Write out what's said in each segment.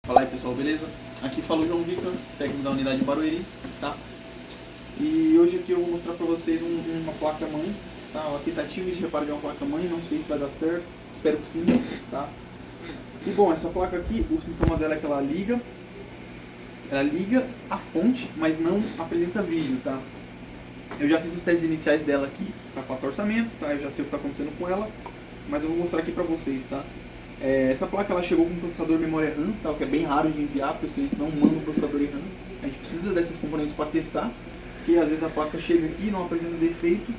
Fala aí pessoal, beleza? Aqui fala o João Victor, técnico da unidade de Barueri, tá? E hoje aqui eu vou mostrar pra vocês uma placa-mãe, tá? Uma tentativa de reparo de uma placa-mãe, não sei se vai dar certo, espero que sim, tá? E bom, essa placa aqui, o sintoma dela é que ela liga a fonte, mas não apresenta vídeo, tá? Eu já fiz os testes iniciais dela aqui para passar orçamento, tá? Eu já sei o que está acontecendo com ela, mas eu vou mostrar aqui pra vocês, tá? Essa placa ela chegou com um processador memória RAM, tá? O que é bem raro de enviar, porque os clientes não mandam processador e RAM. A gente precisa desses componentes para testar, porque às vezes a placa chega aqui e não apresenta defeito.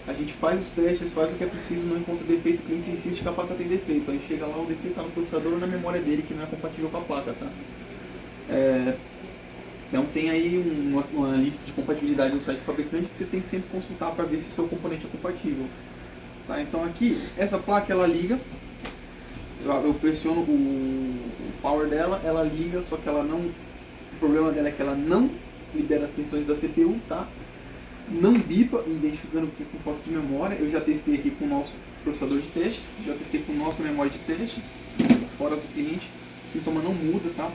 A gente faz os testes, faz o que é preciso, não encontra defeito, o cliente insiste que a placa tem defeito. Aí chega lá, o defeito está no processador ou na memória dele, que não é compatível com a placa, tá? Então tem aí uma lista de compatibilidade no site do fabricante que você tem que sempre consultar para ver se seu componente é compatível. Tá? Então aqui, essa placa ela liga, eu pressiono o power dela, ela liga, só que ela não, o problema dela é que ela não libera as tensões da CPU, tá? Não bipa, identificando que com falta de memória. Eu já testei aqui com o nosso processador de testes, já testei com nossa memória de testes, fora do cliente, o sintoma não muda, tá?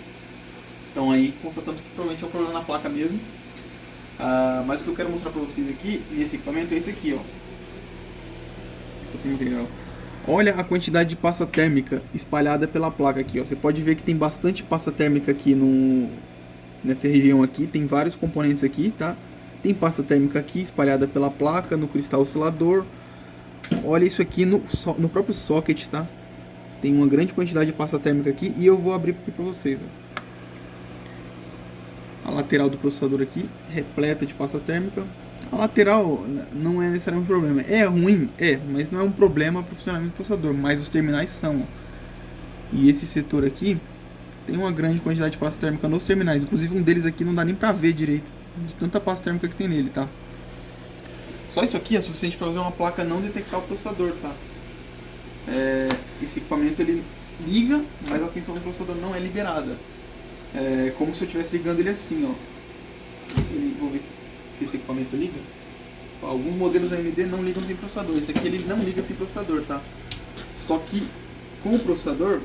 Então aí constatamos que provavelmente é um problema na placa mesmo. Mas o que eu quero mostrar pra vocês aqui, nesse equipamento, é esse aqui, ó. Olha a quantidade de pasta térmica espalhada pela placa aqui, ó. Você pode ver que tem bastante pasta térmica aqui nessa região aqui, tem vários componentes aqui, tá? Tem pasta térmica aqui espalhada pela placa, no cristal oscilador. Olha isso aqui no próprio socket, tá? Tem uma grande quantidade de pasta térmica aqui e eu vou abrir aqui pra vocês, ó. A lateral do processador aqui, repleta de pasta térmica. A lateral não é necessariamente um problema. É ruim? É, mas não é um problema para o funcionamento do processador, mas os terminais são. E esse setor aqui tem uma grande quantidade de pasta térmica nos terminais. Inclusive um deles aqui não dá nem para ver direito, de tanta pasta térmica que tem nele, tá? Só isso aqui é suficiente para fazer uma placa não detectar o processador, tá? Esse equipamento ele liga, mas a tensão do processador não é liberada. É como se eu estivesse ligando ele assim, ó. Vou ver se esse equipamento liga. Alguns modelos AMD não ligam sem processador. Esse aqui ele não liga sem processador, tá? Só que com o processador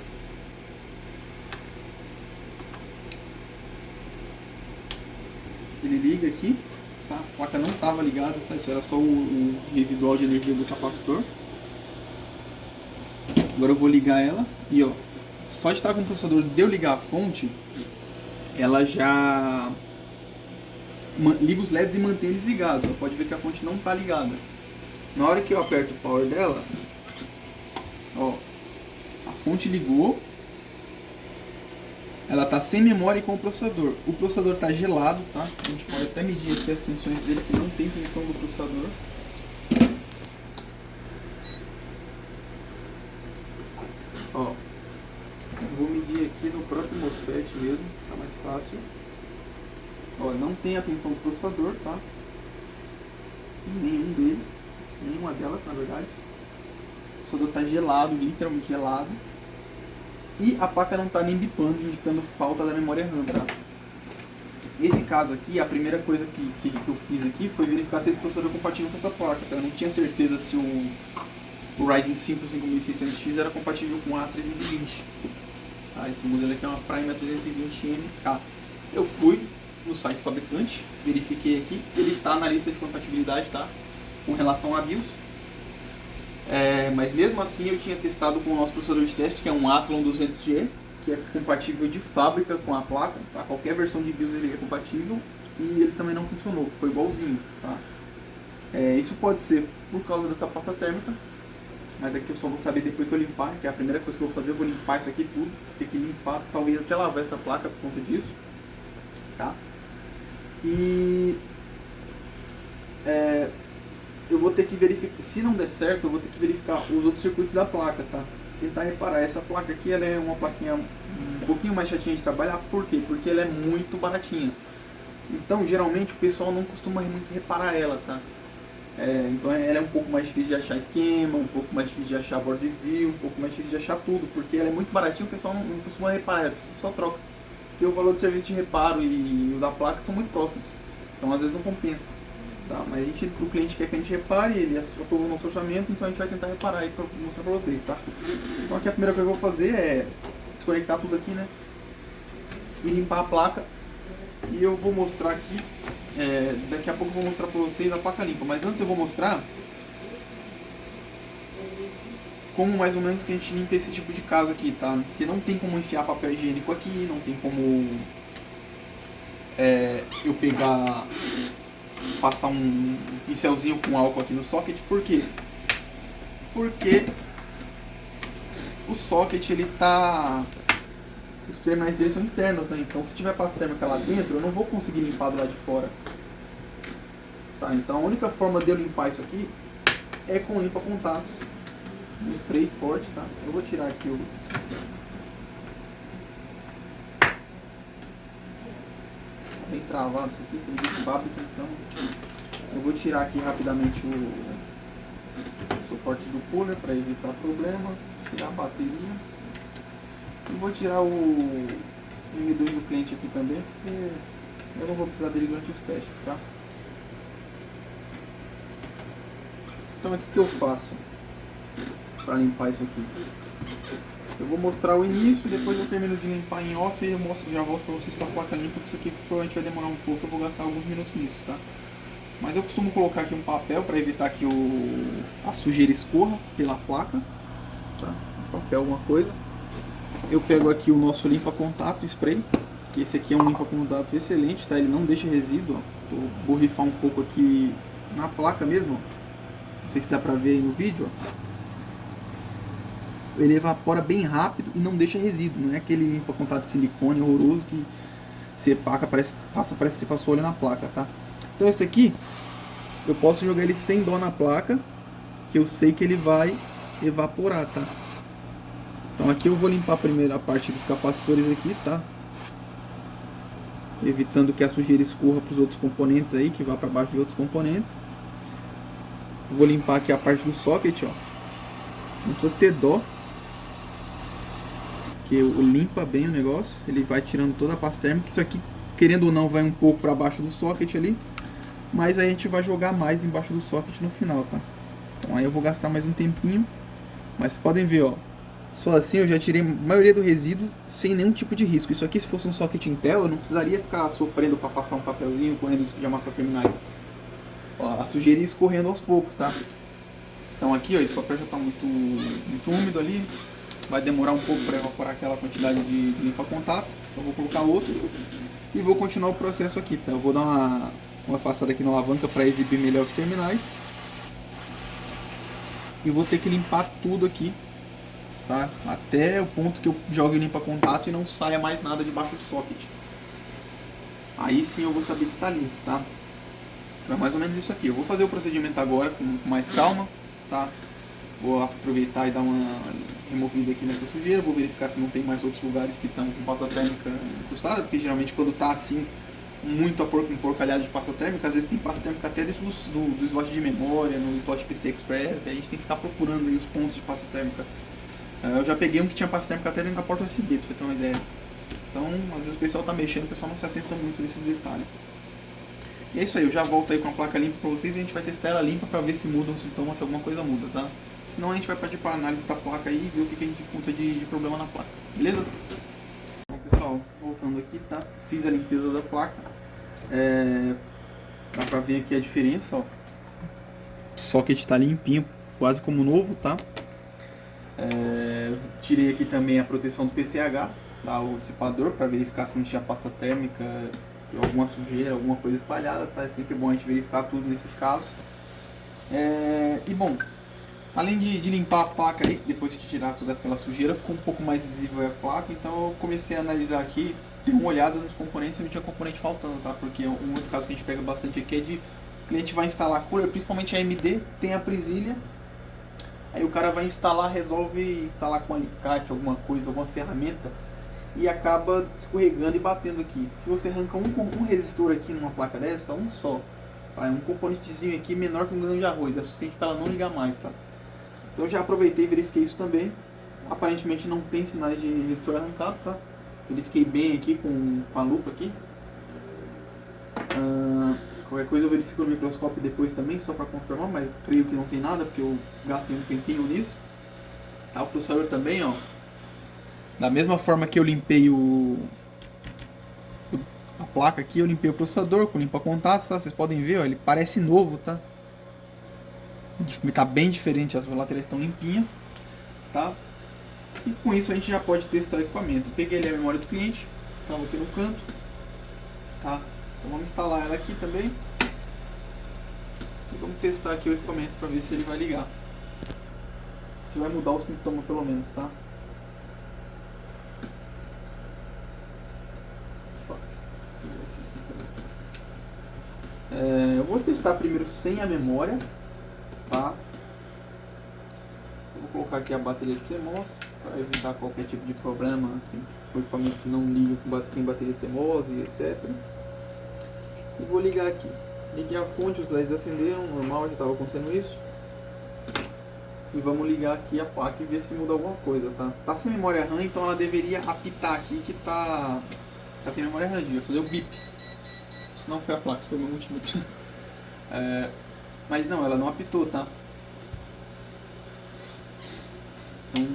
ele liga aqui, tá? A placa não estava ligada, tá? Isso era só o residual de energia do capacitor. Agora eu vou ligar ela e ó, só de estar com o processador de eu ligar a fonte, ela já liga os LEDs e mantém eles ligados. Pode ver que a fonte não está ligada. Na hora que eu aperto o power dela, ó, a fonte ligou. Ela está sem memória e com o processador. O processador está gelado, tá? A gente pode até medir aqui as tensões dele, que não tem tensão do processador. Ó, eu vou medir aqui no próprio MOSFET mesmo, fica mais fácil. Ó, não tem a tensão do processador, tá? Nenhum deles, nenhuma delas na verdade. O processador está gelado, literalmente gelado. E a placa não está nem bipando, indicando falta da memória RAM, tá? Nesse caso aqui, a primeira coisa que eu fiz aqui foi verificar se esse processador é compatível com essa placa, tá? Eu não tinha certeza se o Ryzen 5 5600X era compatível com a A320. Tá? Esse modelo aqui é uma Prime A320MK. Eu fui no site do fabricante, verifiquei aqui, ele está na lista de compatibilidade, tá? Com relação a BIOS. Mas mesmo assim eu tinha testado com o nosso processador de teste, que é um Athlon 200G, que é compatível de fábrica com a placa, tá? Qualquer versão de BIOS ele é compatível, e ele também não funcionou, ficou igualzinho, tá? Isso pode ser por causa dessa pasta térmica, mas aqui eu só vou saber depois que eu limpar, que é a primeira coisa que eu vou fazer. Eu vou limpar isso aqui tudo, ter que limpar, talvez até lavar essa placa por conta disso, tá? E eu vou ter que verificar, se não der certo, eu vou ter que verificar os outros circuitos da placa, tá? Tentar reparar. Essa placa aqui, ela é uma plaquinha um pouquinho mais chatinha de trabalhar. Por quê? Porque ela é muito baratinha. Então, geralmente, o pessoal não costuma muito reparar ela, tá? Então, ela é um pouco mais difícil de achar esquema, um pouco mais difícil de achar board view, um pouco mais difícil de achar tudo. Porque ela é muito baratinha, o pessoal não costuma reparar ela, só troca. Porque o valor do serviço de reparo e o da placa são muito próximos. Então, às vezes, não compensa. Tá, mas o cliente quer que a gente repare, ele aprovou o nosso orçamento, então a gente vai tentar reparar aí para mostrar para vocês, tá? Então aqui a primeira coisa que eu vou fazer é desconectar tudo aqui, né? e limpar a placa. E eu vou mostrar aqui, daqui a pouco eu vou mostrar pra vocês a placa limpa, mas antes eu vou mostrar como mais ou menos que a gente limpa esse tipo de caso aqui, tá? Porque não tem como enfiar papel higiênico aqui, não tem como eu pegar, passar um pincelzinho com álcool aqui no socket. Por quê? Porque o socket, ele tá... os terminais dele são internos, né? Então se tiver pasta térmica lá dentro, eu não vou conseguir limpar do lado de fora. Tá, então a única forma de eu limpar isso aqui é com limpa-contatos. Um spray forte, tá? Eu vou tirar aqui os... tá bem travado isso aqui, tem de fábrica, então... eu vou tirar aqui rapidamente o suporte do cooler para evitar problema. Tirar a bateria. E vou tirar o M2 do cliente aqui também, porque eu não vou precisar dele durante os testes, tá? Então aqui que eu faço para limpar isso aqui? Eu vou mostrar o início, depois eu termino de limpar em off e eu mostro, já volto para vocês com a placa limpa, porque isso aqui provavelmente vai demorar um pouco, eu vou gastar alguns minutos nisso, tá? Mas eu costumo colocar aqui um papel para evitar que a sujeira escorra pela placa, tá? Um papel, alguma coisa. Eu pego aqui o nosso limpa-contato spray, que esse aqui é um limpa-contato excelente, tá? Ele não deixa resíduo, ó. Vou borrifar um pouco aqui na placa mesmo, ó. Não sei se dá pra ver aí no vídeo, ó. Ele evapora bem rápido e não deixa resíduo, não é aquele limpa-contato de silicone horroroso que você parece que você passou olho na placa, tá? Então esse aqui, eu posso jogar ele sem dó na placa, que eu sei que ele vai evaporar, tá? Então aqui eu vou limpar primeiro a parte dos capacitores aqui, tá? Evitando que a sujeira escorra para os outros componentes aí, que vá para baixo de outros componentes. Vou limpar aqui a parte do socket, ó. Não precisa ter dó, porque limpa bem o negócio. Ele vai tirando toda a pasta térmica. Isso aqui, querendo ou não, vai um pouco para baixo do socket ali. Mas aí a gente vai jogar mais embaixo do socket no final, tá? Então aí eu vou gastar mais um tempinho. Mas podem ver, ó. Só assim eu já tirei a maioria do resíduo sem nenhum tipo de risco. Isso aqui, se fosse um socket Intel, eu não precisaria ficar sofrendo para passar um papelzinho, correndo risco de amassar terminais. Ó, a sujeira ia escorrendo aos poucos, tá? Então aqui, ó, esse papel já está muito úmido ali. Vai demorar um pouco para evaporar aquela quantidade de limpa-contatos. Então eu vou colocar outro e vou continuar o processo aqui, tá? Eu vou dar uma afastada aqui na alavanca para exibir melhor os terminais. E vou ter que limpar tudo aqui, tá? Até o ponto que eu jogue limpa-contato e não saia mais nada debaixo do socket. Aí sim eu vou saber que está limpo, tá? Então é mais ou menos isso aqui. Eu vou fazer o procedimento agora com mais calma, tá? Vou aproveitar e dar uma removida aqui nessa sujeira. Vou verificar se não tem mais outros lugares que estão com pasta térmica incrustada, porque geralmente quando está assim, muito emporcalhado de pasta térmica, às vezes tem pasta térmica até dentro do slot de memória, no slot PC Express, e a gente tem que ficar procurando aí os pontos de pasta térmica. Eu já peguei um que tinha pasta térmica até dentro da porta USB, pra você ter uma ideia. Então, às vezes o pessoal tá mexendo, o pessoal não se atenta muito nesses detalhes. E é isso aí, eu já volto aí com a placa limpa pra vocês e a gente vai testar ela limpa pra ver se muda os sintomas, se alguma coisa muda, tá? Senão a gente vai partir para análise da placa aí e ver o que a gente encontra de problema na placa, beleza? Bom, pessoal, voltando aqui, tá? Fiz a limpeza da placa. Dá pra ver aqui a diferença, ó. O socket tá limpinho, quase como novo, tá? Tirei aqui também a proteção do PCH, tá? O dissipador, para verificar se não tinha pasta térmica, alguma sujeira, alguma coisa espalhada, tá? É sempre bom a gente verificar tudo nesses casos. E bom, além de limpar a placa aí, depois de tirar toda aquela sujeira, ficou um pouco mais visível a placa, então eu comecei a analisar aqui, dei uma olhada nos componentes e não tinha componente faltando, tá? Porque um outro caso que a gente pega bastante aqui é de o cliente vai instalar cooler, principalmente a AMD, tem a presilha, aí o cara vai instalar, resolve instalar com alicate, alguma coisa, alguma ferramenta, e acaba escorregando e batendo aqui. Se você arranca um resistor aqui numa placa dessa, um só, tá? É um componentezinho aqui menor que um grão de arroz, é suficiente para ela não ligar mais, tá? Então eu já aproveitei e verifiquei isso também. Aparentemente não tem sinais de resistor arrancado, tá? Verifiquei bem aqui com a lupa aqui. Qualquer coisa eu verifico no microscópio depois também, só para confirmar, mas creio que não tem nada, porque eu gastei um tempinho nisso. Tá, o processador também, ó. Da mesma forma que eu limpei o a placa aqui, eu limpei o processador com limpa-contatos, tá? Vocês podem ver, ó, ele parece novo, tá? Tá bem diferente, as laterais estão limpinhas, tá? E com isso a gente já pode testar o equipamento. Peguei ali a memória do cliente, estava aqui no canto, tá? Então vamos instalar ela aqui também. E vamos testar aqui o equipamento para ver se ele vai ligar. Se vai mudar o sintoma pelo menos, tá? Eu vou testar primeiro sem a memória, tá? Eu vou colocar aqui a bateria de CMOS para evitar qualquer tipo de problema com o equipamento que não liga sem bateria de CMOS e etc. E vou ligar aqui. Liguei a fonte, os LEDs acenderam, normal, já estava acontecendo isso. E vamos ligar aqui a placa e ver se muda alguma coisa, tá? Tá sem memória RAM, então ela deveria apitar aqui que tá sem memória RAM, devia fazer o bip. Isso não foi a placa, isso foi o meu multímetro. Mas não, ela não apitou, tá? Então,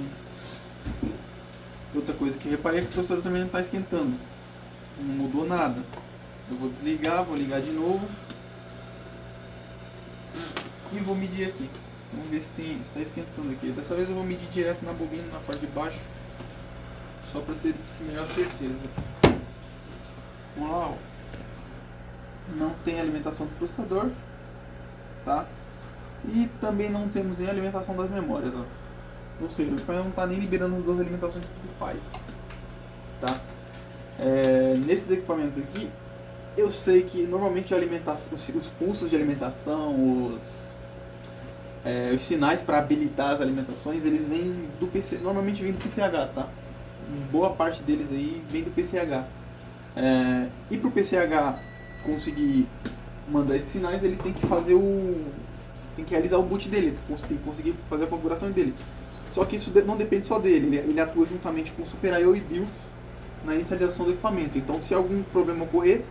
outra coisa que reparei é que o processador também não está esquentando. Não mudou nada. Eu vou desligar, vou ligar de novo. E vou medir aqui. Vamos ver se está esquentando aqui. Dessa vez eu vou medir direto na bobina, na parte de baixo. Só para ter melhor certeza. Vamos lá, ó. Não tem alimentação do processador. Tá? E também não temos nem alimentação das memórias, ó. Ou seja, o equipamento não está nem liberando as duas alimentações principais. Tá? Nesses equipamentos aqui, eu sei que normalmente a alimentação, os pulsos de alimentação, os sinais para habilitar as alimentações, eles vêm do PC, normalmente vem do PCH, tá? Boa parte deles aí vem do PCH. E para o PCH conseguir mandar esses sinais, ele tem que fazer tem que realizar o boot dele, tem que conseguir fazer a configuração dele. Só que isso não depende só dele, ele atua juntamente com o SuperIO e BIOS na inicialização do equipamento. Então, se algum problema ocorrer,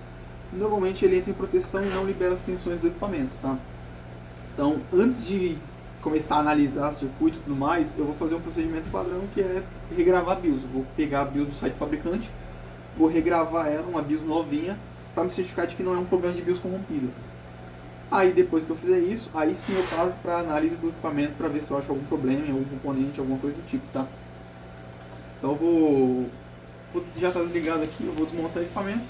normalmente ele entra em proteção e não libera as tensões do equipamento, tá? Então, antes de começar a analisar circuito e tudo mais, eu vou fazer um procedimento padrão que é regravar a BIOS. Eu vou pegar a BIOS do site do fabricante, vou regravar ela, uma BIOS novinha, para me certificar de que não é um problema de BIOS corrompida. Aí depois que eu fizer isso, aí sim eu paro para análise do equipamento para ver se eu acho algum problema, algum componente, alguma coisa do tipo, tá? Então eu vou já está desligado aqui, eu vou desmontar o equipamento,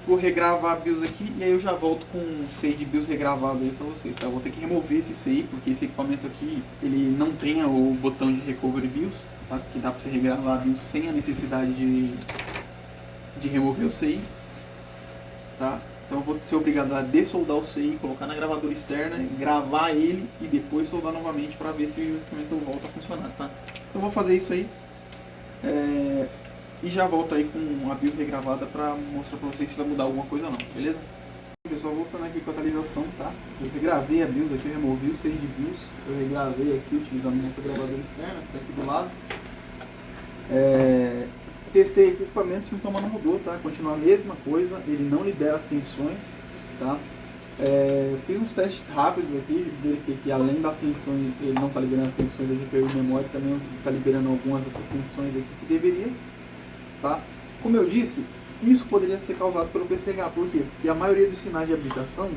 vou regravar a BIOS aqui e aí eu já volto com o CI de BIOS regravado aí para vocês, tá? Eu vou ter que remover esse CI porque esse equipamento aqui ele não tem o botão de Recovery BIOS, tá? Que dá para você regravar a BIOS sem a necessidade de remover o CI, tá? Então eu vou ser obrigado a dessoldar o CI, colocar na gravadora externa, gravar ele e depois soldar novamente para ver se o equipamento volta a funcionar, tá? Então eu vou fazer isso aí e já volto aí com a BIOS regravada para mostrar para vocês se vai mudar alguma coisa ou não, beleza? Pessoal, voltando aqui com a atualização, tá? Eu regravei a BIOS aqui, eu removi o CI de BIOS, eu regravei aqui utilizando a nossa gravadora externa, que tá aqui do lado. Testei aqui o equipamento, o sintoma não mudou, tá? Continua a mesma coisa, ele não libera as tensões, tá? Fiz uns testes rápidos aqui, verifiquei que além das tensões, ele não está liberando as tensões da GPU e memória, também está liberando algumas outras tensões aqui que deveria, tá? Como eu disse, isso poderia ser causado pelo PCH, por quê? Porque a maioria dos sinais de habilitação,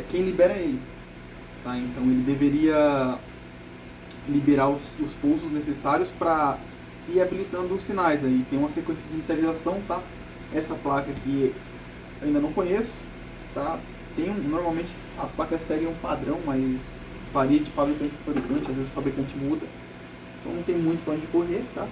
quem libera é ele, tá? Então ele deveria liberar os pulsos necessários para ir habilitando os sinais aí. Tem uma sequência de inicialização, tá? Essa placa aqui eu ainda não conheço, tá? Normalmente as placas seguem um padrão, mas varia de fabricante para fabricante, às vezes o fabricante muda, então não tem muito para onde correr, tá?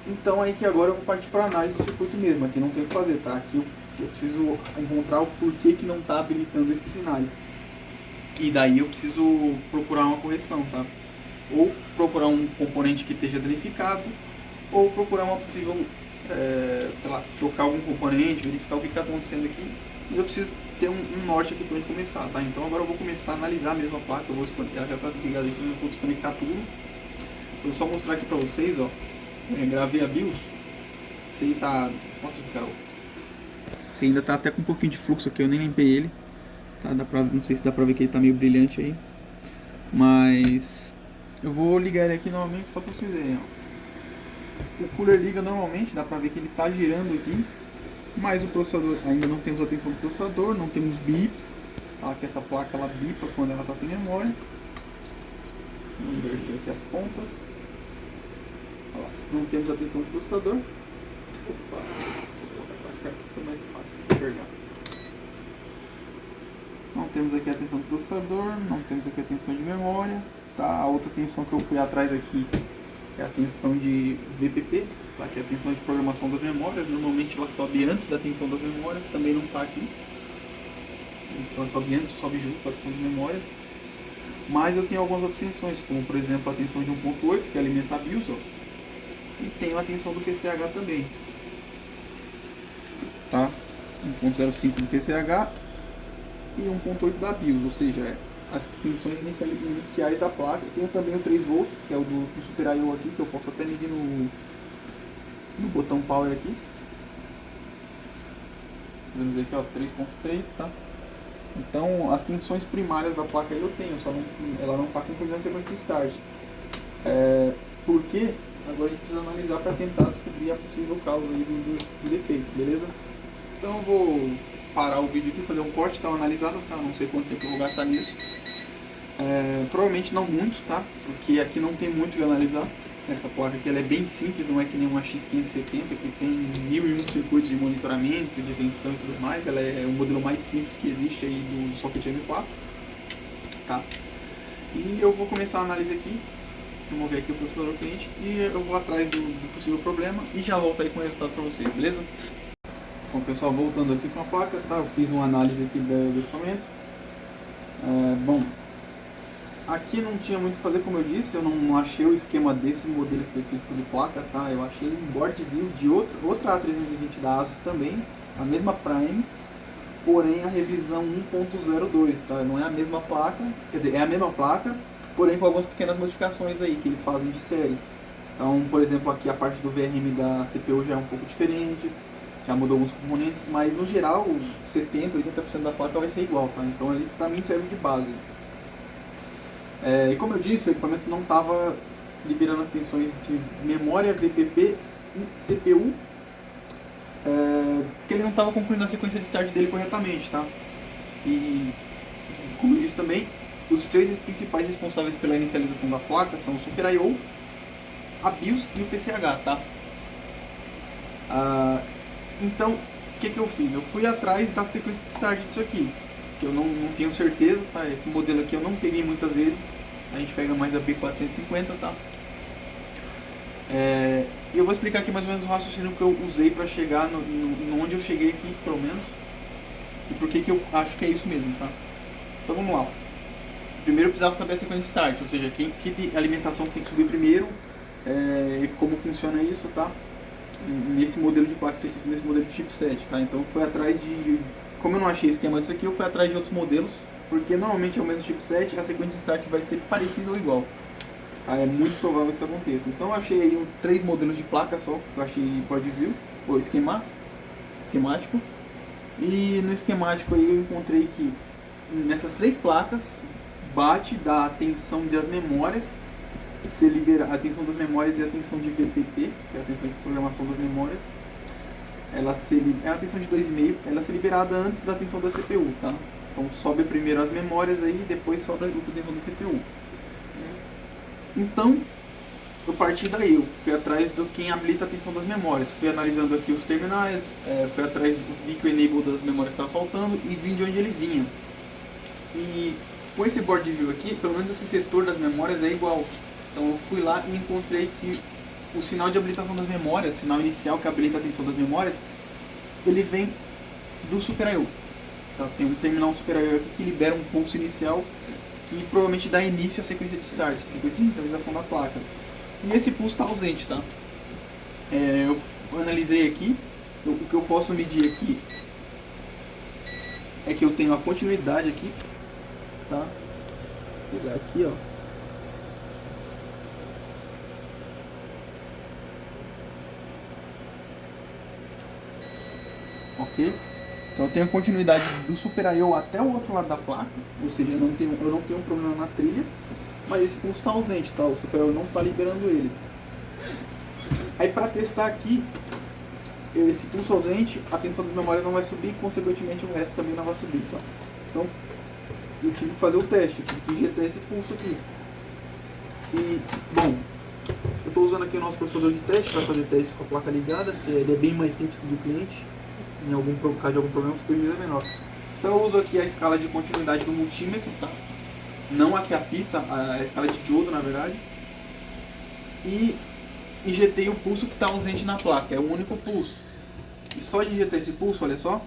Então aí que agora eu vou partir para análise do circuito mesmo, aqui não tem o que fazer, tá? Aqui eu preciso encontrar o porquê que não está habilitando esses sinais. E daí eu preciso procurar uma correção, tá? Ou procurar um componente que esteja danificado, ou procurar uma possível, sei lá, trocar algum componente, verificar o que está acontecendo aqui. Mas eu preciso ter um norte aqui para onde começar, tá? Então agora eu vou começar a analisar mesmo a placa, ela já está ligada aqui, eu vou desconectar tudo. Vou só mostrar aqui para vocês, ó. Gravei a BIOS. Esse aí tá... Mostra aqui, Carol. Esse ainda tá até com um pouquinho de fluxo aqui, eu nem limpei ele. Tá? Não sei se dá pra ver que ele tá meio brilhante aí. Mas... eu vou ligar ele aqui novamente só pra vocês verem, ó. O cooler liga normalmente, dá pra ver que ele tá girando aqui, mas o processador, ainda não temos atenção do processador, não temos bips, tá? Que essa placa ela bipa quando ela tá sem memória. Vamos inverter aqui as pontas. Olha lá, não temos atenção do processador. Opa, vou colocar pra cá que fica mais fácil de enxergar. Não temos aqui a tensão do processador, não temos aqui a tensão de memória, tá? A outra tensão que eu fui atrás aqui é a tensão de VPP, tá? Que é a tensão de programação das memórias. Normalmente ela sobe antes da tensão das memórias, também não está aqui. Então ela sobe antes, sobe junto com a tensão de memória. Mas eu tenho algumas outras tensões, como por exemplo a tensão de 1.8, que alimenta a BIOS, ó. E tenho a tensão do PCH também, tá? 1.05 do PCH e 1.8 da BIOS, ou seja, as tensões iniciais da placa. Tenho também o 3 volts, que é o do Super I/O aqui, que eu posso até medir no botão Power aqui. Podemos ver aqui, ó, 3.3, tá? Então, as tensões primárias da placa aí eu tenho, só não, ela não está com a sequência de start. Por quê? Agora a gente precisa analisar para tentar descobrir a possível causa aí do defeito, beleza? Então eu vou parar o vídeo aqui, fazer um corte, tá analisado, tá? Não sei quanto tempo eu vou gastar nisso. Provavelmente não muito, tá? Porque aqui não tem muito o que analisar. Essa placa aqui ela é bem simples, não é que nem uma X570 que tem 1001 circuitos de monitoramento, de tensão e tudo mais. Ela é o modelo mais simples que existe aí do socket M4, tá? E eu vou começar a análise aqui. Vamos ver aqui o processador do cliente e eu vou atrás do possível problema e já volto aí com o resultado para vocês, beleza? Bom pessoal, voltando aqui com a placa, tá? Eu fiz uma análise aqui do equipamento. Bom, aqui não tinha muito o que fazer, como eu disse, eu não achei o esquema desse modelo específico de placa, tá? Eu achei um board view de outra A320 da ASUS também, a mesma Prime, porém a revisão 1.02, tá? Não é a mesma placa, quer dizer, é a mesma placa, porém com algumas pequenas modificações aí que eles fazem de série. Então, por exemplo, aqui a parte do VRM da CPU já é um pouco diferente, já mudou alguns componentes, mas no geral 70, 80% da placa vai ser igual, tá? Então ele pra mim serve de base. E como eu disse, o equipamento não estava liberando as tensões de memória, VPP e CPU, porque ele não estava concluindo a sequência de start dele corretamente, tá? E como eu disse também, os três principais responsáveis pela inicialização da placa são o Super I/O, a BIOS e o PCH, tá? Então, o que eu fiz? Eu fui atrás da sequência de start disso aqui, que eu não tenho certeza, tá? Esse modelo aqui eu não peguei muitas vezes, a gente pega mais a B450, tá? E eu vou explicar aqui mais ou menos o raciocínio que eu usei para chegar no onde eu cheguei aqui, pelo menos, e por que eu acho que é isso mesmo, tá? Então vamos lá. Primeiro eu precisava saber a sequência de start, ou seja, que alimentação tem que subir primeiro, como funciona isso, tá? Nesse modelo de placa específico, nesse modelo de chipset, tá? Então foi atrás como eu não achei esquema disso aqui, eu fui atrás de outros modelos, porque normalmente é o mesmo chipset, a sequência de start vai ser parecida ou igual, tá? É muito provável que isso aconteça. Então eu achei aí 3 modelos de placa só, que eu achei board view, ou esquemático, e no esquemático aí eu encontrei que nessas 3 placas bate da tensão das memórias, se libera a tensão das memórias e a tensão de VPP, que é a tensão de programação das memórias. É a tensão de 2,5, ela é liberada antes da tensão da CPU, tá? Então sobe primeiro as memórias aí, depois sobe a tensão da CPU. Então, eu parti daí, eu fui atrás do quem habilita a tensão das memórias. Fui analisando aqui os terminais, fui atrás, vi que o enable das memórias estava faltando e vi de onde ele vinha. E com esse board view aqui, pelo menos esse setor das memórias é igual. Então eu fui lá e encontrei que o sinal de habilitação das memórias, o sinal inicial que habilita a tensão das memórias, ele vem do Super I/O. Tá? Tem um terminal Super I/O aqui que libera um pulso inicial que provavelmente dá início à sequência de start, a sequência de inicialização da placa. E esse pulso está ausente, tá? Eu analisei aqui, o que eu posso medir aqui é que eu tenho a continuidade aqui, tá? Vou pegar aqui, ó. Ok? Então eu tenho a continuidade do Super I/O até o outro lado da placa, ou seja, eu não tenho um problema na trilha, mas esse pulso está ausente, tá? O Super I/O não está liberando ele. Aí para testar aqui, esse pulso ausente, a tensão da memória não vai subir, consequentemente o resto também não vai subir, tá? Então, eu tive que fazer o teste, eu tive que injetar esse pulso aqui. E, bom, eu estou usando aqui o nosso processador de teste para fazer teste com a placa ligada, ele é bem mais simples que o do cliente, em algum caso de algum problema o prejuízo é menor. Então eu uso aqui a escala de continuidade do multímetro, tá? Não a que apita, a escala de diodo na verdade. E injetei o pulso que está ausente na placa, é o único pulso. E só de injetar esse pulso, olha só,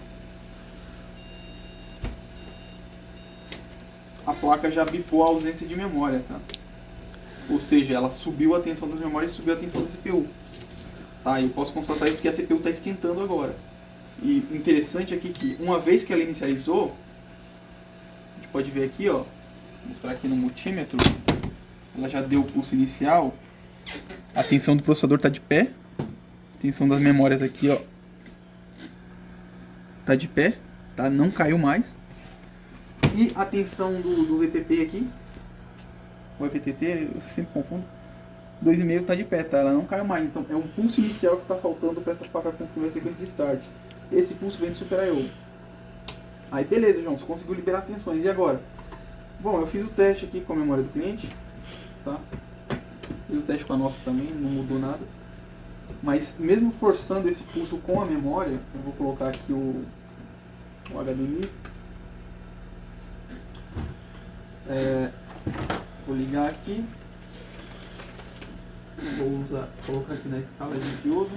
a placa já bipou a ausência de memória, tá? Ou seja, ela subiu a tensão das memórias e subiu a tensão da CPU. Tá? Eu posso constatar isso porque a CPU está esquentando agora. E interessante aqui que uma vez que ela inicializou, a gente pode ver aqui, ó, vou mostrar aqui no multímetro, ela já deu o pulso inicial, a tensão do processador está de pé, a tensão das memórias aqui, ó, tá de pé, tá? Não caiu mais. E a tensão do VPP aqui, o VPTT, eu sempre confundo, 2,5 tá de pé, tá? Ela não caiu mais. Então é um pulso inicial que está faltando para essa placa concluir a sequência de start. Esse pulso vem do Super I/O. Aí beleza, João, você conseguiu liberar as tensões. E agora? Bom, eu fiz o teste aqui com a memória do cliente, tá? Fiz o teste com a nossa também, não mudou nada. Mas mesmo forçando esse pulso com a memória, eu vou colocar aqui o HDMI. Vou ligar aqui. Vou colocar aqui na escala de diodo.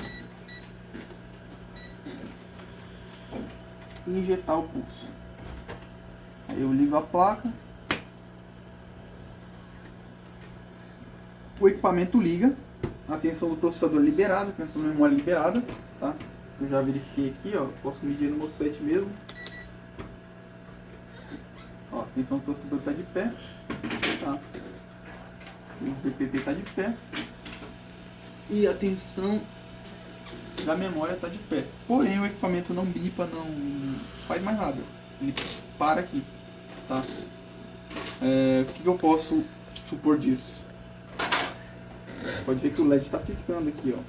E injetar o pulso. Aí eu ligo a placa. O equipamento liga. A tensão do processador liberada, a tensão da memória liberada, tá? Eu já verifiquei aqui, ó, posso medir no MOSFET mesmo. Ó, a tensão do processador está de pé, tá? O VPT está de pé. E a tensão da memória está de pé. Porém, o equipamento não bipa, não faz mais nada. Ele para aqui, tá? O que eu posso supor disso? Pode ver que o LED está piscando aqui, ó.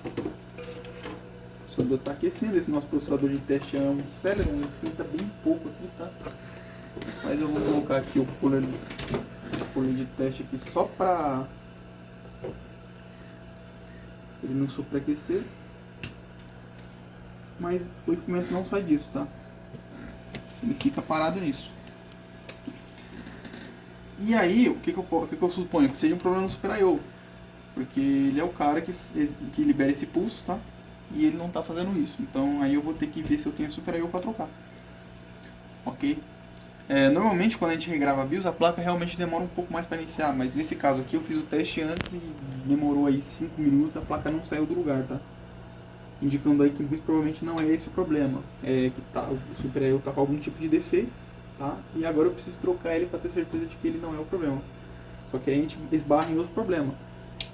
O processador está aquecendo. Esse nosso processador de teste é um Celeron, ele esquenta bem pouco aqui, tá? Mas eu vou colocar aqui o cooler de teste aqui só para ele não superaquecer. Mas o equipamento não sai disso, tá? Ele fica parado nisso. E aí, o que eu suponho? Que seja um problema no Super I/O. Porque ele é o cara que libera esse pulso, tá? E ele não tá fazendo isso. Então aí eu vou ter que ver se eu tenho Super I/O para trocar. Ok? Normalmente quando a gente regrava a BIOS, a placa realmente demora um pouco mais para iniciar. Mas nesse caso aqui eu fiz o teste antes e demorou aí 5 minutos, a placa não saiu do lugar, tá? Indicando aí que muito provavelmente não é esse o problema. É que o Super I/O tá com algum tipo de defeito. Tá? E agora eu preciso trocar ele para ter certeza de que ele não é o problema. Só que aí a gente esbarra em outro problema.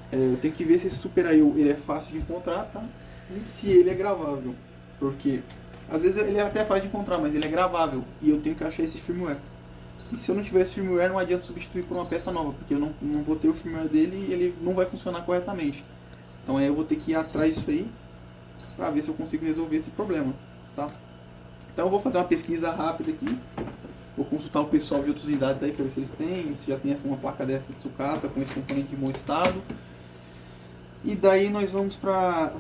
Eu tenho que ver se esse Super I/O ele é fácil de encontrar, tá? E se ele é gravável. Porque às vezes ele é até fácil de encontrar, mas ele é gravável. E eu tenho que achar esse firmware. E se eu não tiver esse firmware, não adianta substituir por uma peça nova, porque eu não vou ter o firmware dele e ele não vai funcionar corretamente. Então aí eu vou ter que ir atrás disso aí para ver se eu consigo resolver esse problema, tá? Então eu vou fazer uma pesquisa rápida aqui. Vou consultar o pessoal de outras unidades aí para ver se eles têm, se já tem uma placa dessa de sucata com esse componente de bom estado. E daí nós vamos para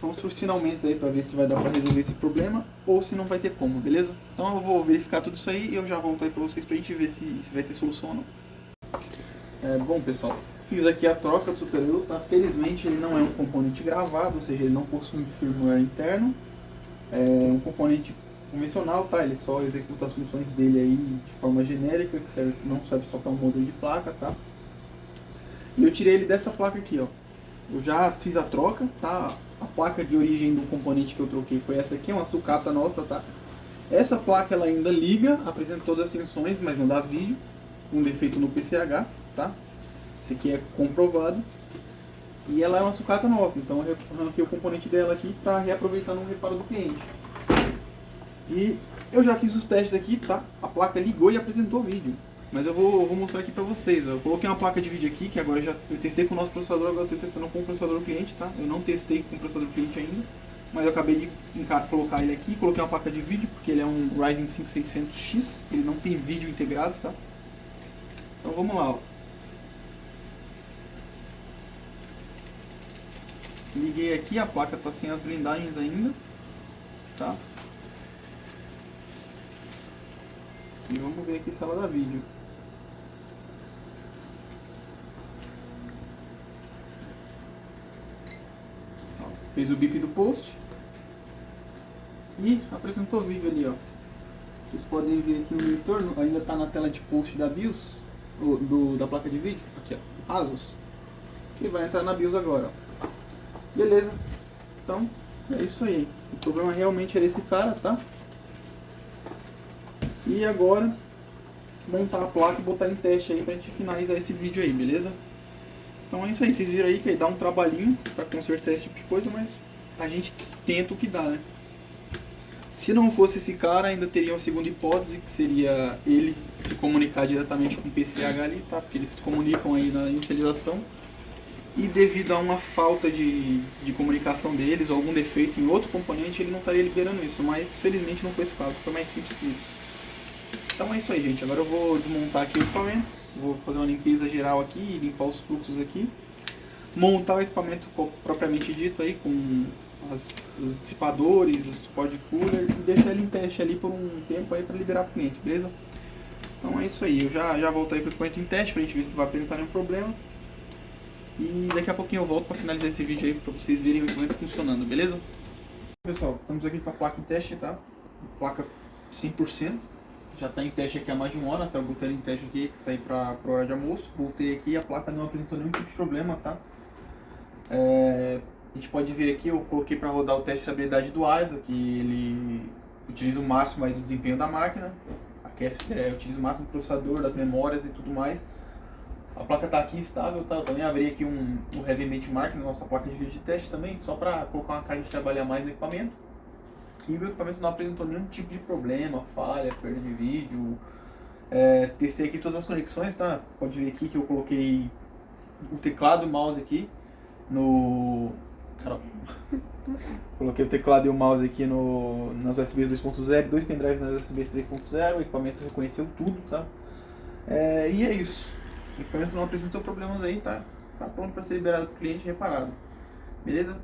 os finalmente aí para ver se vai dar para resolver esse problema ou se não vai ter como, beleza? Então eu vou verificar tudo isso aí e eu já volto aí para vocês para a gente ver se vai ter solução ou não. Bom pessoal, fiz aqui a troca do Super I/O, tá? Felizmente ele não é um componente gravado, ou seja, ele não possui firmware interno. É um componente convencional, tá? Ele só executa as funções dele aí de forma genérica, que não serve só para um modelo de placa, tá? E eu tirei ele dessa placa aqui, ó. Eu já fiz a troca, tá? A placa de origem do componente que eu troquei foi essa aqui, uma sucata nossa, tá? Essa placa ela ainda liga, apresenta todas as funções, mas não dá vídeo. Um defeito no PCH, tá? Isso aqui é comprovado. E ela é uma sucata nossa, então eu arranquei o componente dela aqui para reaproveitar no reparo do cliente. E eu já fiz os testes aqui, tá? A placa ligou e apresentou vídeo. Mas eu vou mostrar aqui pra vocês. Eu coloquei uma placa de vídeo aqui, que agora eu testei com o nosso processador, agora eu tô testando com o processador do cliente, tá? Eu não testei com o processador do cliente ainda, mas eu acabei de colocar ele aqui. Coloquei uma placa de vídeo, porque ele é um Ryzen 5 600X, ele não tem vídeo integrado, tá? Então vamos lá, ó. Liguei aqui, a placa tá sem as blindagens ainda, tá? E vamos ver aqui se ela dá vídeo. Ó, fez o bip do post e apresentou o vídeo ali, ó. Vocês podem ver aqui no monitor, ainda está na tela de post da BIOS, da placa de vídeo, aqui ó, Asus. E vai entrar na BIOS agora, ó. Beleza, então é isso aí. O problema realmente é esse cara, tá? E agora montar a placa e botar em teste aí pra gente finalizar esse vídeo aí, beleza? Então é isso aí, vocês viram aí que aí dá um trabalhinho pra consertar esse tipo de coisa, mas a gente tenta o que dá, né? Se não fosse esse cara, ainda teria uma segunda hipótese, que seria ele se comunicar diretamente com o PCH ali, tá? Porque eles se comunicam aí na inicialização. E devido a uma falta de comunicação deles, ou algum defeito em outro componente, ele não estaria liberando isso. Mas felizmente não foi esse caso, foi mais simples que isso. Então é isso aí, gente. Agora eu vou desmontar aqui o equipamento, vou fazer uma limpeza geral aqui, limpar os fluxos aqui, montar o equipamento propriamente dito aí, com os dissipadores, os pod cooler, e deixar ele em teste ali por um tempo aí para liberar para o cliente, beleza? Então é isso aí, eu já volto aí com o equipamento em teste para a gente ver se não vai apresentar nenhum problema. E daqui a pouquinho eu volto para finalizar esse vídeo aí para vocês verem o equipamento funcionando, beleza? Pessoal, estamos aqui com a placa em teste, tá? Placa 100%. Já está em teste aqui há mais de uma hora, tá? Eu botei em teste aqui, que saí para a hora de almoço. Voltei aqui e a placa não apresentou nenhum tipo de problema, tá? A gente pode ver aqui, eu coloquei para rodar o teste de estabilidade do Idle, que ele utiliza o máximo aí do desempenho da máquina, utiliza o máximo do processador, das memórias e tudo mais. A placa está aqui estável, tá? Eu também abri aqui um Heavy Benchmark na nossa placa de vídeo de teste também, só para colocar uma carga de trabalhar mais no equipamento. E o equipamento não apresentou nenhum tipo de problema, falha, perda de vídeo. Testei aqui todas as conexões, tá? Pode ver aqui que eu coloquei o teclado e o mouse aqui no... Coloquei o teclado e o mouse aqui nas USBs 2.0 e 2 pendrives nas USBs 3.0, o equipamento reconheceu tudo, tá? E é isso. O equipamento não apresentou problemas aí, tá pronto para ser liberado para o cliente e reparado. Beleza?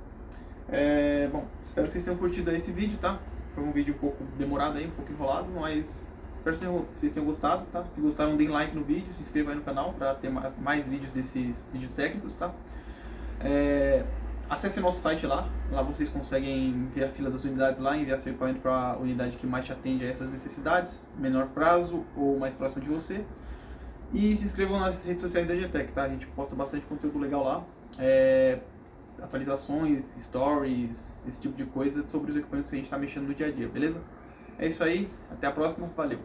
Bom, espero que vocês tenham curtido aí esse vídeo, tá? Foi um vídeo um pouco demorado aí, um pouco enrolado, mas espero que vocês tenham gostado, tá? Se gostaram, deem like no vídeo, se inscrevam aí no canal para ter mais vídeos desses vídeos técnicos, tá? Acesse nosso site lá vocês conseguem ver a fila das unidades lá, enviar seu equipamento para a unidade que mais te atende a suas necessidades, menor prazo ou mais próximo de você. E se inscrevam nas redes sociais da GTEC, tá? A gente posta bastante conteúdo legal lá. Atualizações, stories, esse tipo de coisa sobre os equipamentos que a gente está mexendo no dia a dia, beleza? É isso aí, até a próxima, valeu!